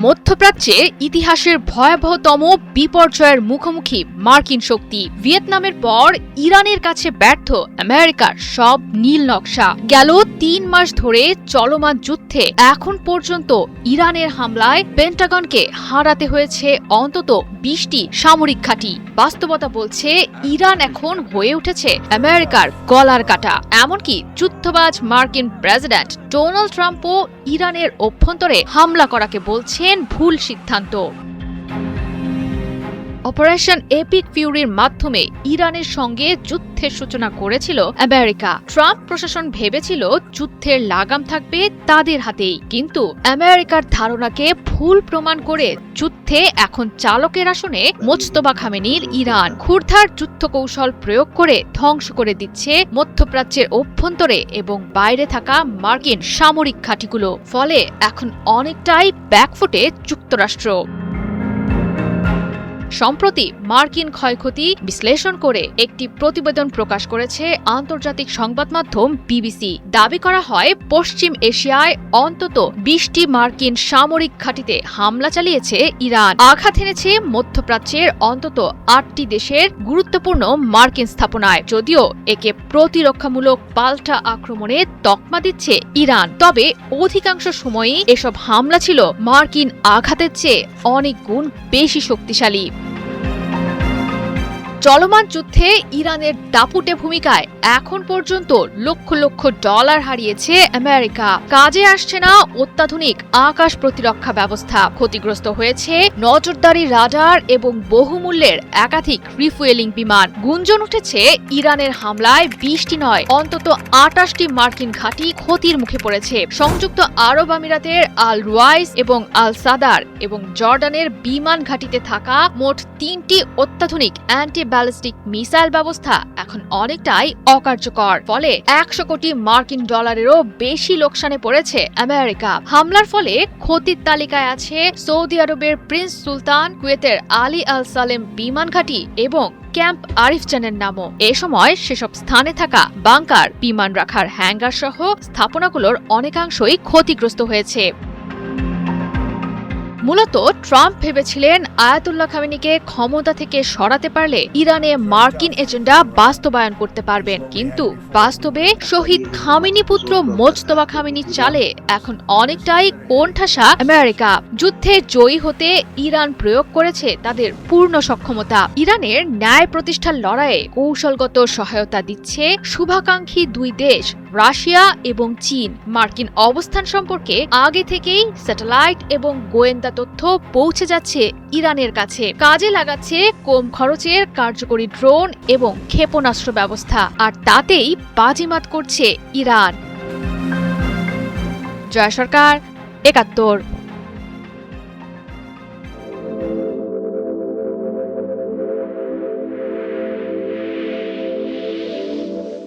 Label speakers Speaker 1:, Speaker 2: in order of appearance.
Speaker 1: মধ্যপ্রাচ্যে ইতিহাসের ভয়াবহতম বিপর্যয়ের মুখোমুখি মার্কিন শক্তি। ভিয়েতনামের পর ইরানের কাছে ব্যর্থ আমেরিকার সব নীল নকশা। গেল ৩ মাস ধরে চলমান যুদ্ধে এখন পর্যন্ত ইরানের হামলায় পেন্টাগনকে হারাতে হয়েছে অন্তত ২০টি সামরিক ঘাঁটি। বাস্তবতা বলছে ইরান এখন হয়ে উঠেছে আমেরিকার গলার কাটা। এমনকি যুদ্ধবাজ মার্কিন প্রেসিডেন্ট ডোনাল্ড ট্রাম্পও ইরানের অভ্যন্তরে হামলা করাকে বলছেন ভুল সিদ্ধান্ত। অপারেশন এপিক ফিউরির মাধ্যমে ইরানের সঙ্গে যুদ্ধের সূচনা করেছিল আমেরিকা। ট্রাম্প প্রশাসন ভেবেছিল যুদ্ধের লাগাম থাকবে তাদের হাতেই, কিন্তু আমেরিকার ধারণাকে ভুল প্রমাণ করে যুদ্ধে এখন চালকের আসনে মোজতবা খামেনির ইরান। ক্ষুরধার যুদ্ধ কৌশল প্রয়োগ করে ধ্বংস করে দিচ্ছে মধ্যপ্রাচ্যের অভ্যন্তরে এবং বাইরে থাকা মার্কিন সামরিক ঘাঁটিগুলো। ফলে এখন অনেকটাই ব্যাকফুটে যুক্তরাষ্ট্র। সম্প্রতি মার্কিন ক্ষয়ক্ষতি বিশ্লেষণ করে একটি প্রতিবেদন প্রকাশ করেছে আন্তর্জাতিক সংবাদ মাধ্যম বিবিসি। দাবি করা হয় পশ্চিম এশিয়ায় অন্তত ২০টি মার্কিন সামরিক ঘাঁটিতে হামলা চালিয়েছে ইরান। আঘাত এনেছে মধ্যপ্রাচ্যের অন্তত ৮টি দেশের গুরুত্বপূর্ণ মার্কিন স্থাপনায়। যদিও একে প্রতিরক্ষামূলক পাল্টা আক্রমণে তকমা দিচ্ছে ইরান, তবে অধিকাংশ সময়ই এসব হামলা ছিল মার্কিন আঘাতের চেয়ে অনেক গুণ বেশি শক্তিশালী। চলমান যুদ্ধে ইরানের দাপুটে ভূমিকায় এখন পর্যন্ত লক্ষ লক্ষ ডলার হারিয়েছে আমেরিকা। কাজে আসছে না অত্যাধুনিক আকাশ প্রতিরক্ষা ব্যবস্থা। ক্ষতিগ্রস্ত হয়েছে নজরদারি রাডার এবং বহুমূল্যের একাধিক রিফুয়েলিং বিমান। গুঞ্জন উঠেছে ইরানের হামলায় ২০টি নয় অন্তত ২৮টি মার্কিন ঘাঁটি ক্ষতির মুখে পড়েছে। সংযুক্ত আরব আমিরাতের আল রুয়াইস এবং আল সাদার এবং জর্ডানের বিমান ঘাঁটিতে থাকা মোট ৩টি অত্যাধুনিক অ্যান্টি ব্যালিস্টিক মিসাইল ব্যবস্থা এখন অনেকটাই অকার্যকর। ফলে ১০০ কোটি মার্কিন ডলারেরও বেশি লোকসানে পড়েছে আমেরিকা। হামলার ফলে ক্ষতির তালিকায় আছে সৌদি আরবের প্রিন্স সুলতান, কুয়েতের আলী আল সালেম বিমান ঘাঁটি এবং ক্যাম্প আরিফজানের নামও। এ সময় সেসব স্থানে থাকা বাংকার, বিমান রাখার হ্যাঙ্গার সহ স্থাপনাগুলোর অনেকাংশই ক্ষতিগ্রস্ত হয়েছে। মূলত ট্রাম্প ভেবেছিলেন আয়াতুল্লাহ খামেনিকে ক্ষমতা থেকে সরাতে পারলে ইরানে মার্কিন এজেন্ডা বাস্তবায়ন করতে পারবেন, কিন্তু বাস্তবে শহীদ খামেনি পুত্র মোজতবা খামেনির চালে এখন অনেকটাই কোণঠাসা আমেরিকা। যুদ্ধে জয়ী হতে ইরান প্রয়োগ করেছে তাদের পূর্ণ সক্ষমতা। ইরানের ন্যায় প্রতিষ্ঠার লড়াইয়ে কৌশলগত সহায়তা দিচ্ছে শুভাকাঙ্ক্ষী দুই দেশ রাশিয়া এবং চীন। মার্কিন অবস্থান সম্পর্কে আগে থেকেই স্যাটেলাইট এবং গোয়েন্দা তথ্য পৌঁছে যাচ্ছে ইরানের কাছে। কাজে লাগাচ্ছে কম খরচের কার্যকরী ড্রোন এবং ক্ষেপণাস্ত্র ব্যবস্থা, আর তাতেই বাজিমাত করছে ইরান। জয় সরকার, ৭১।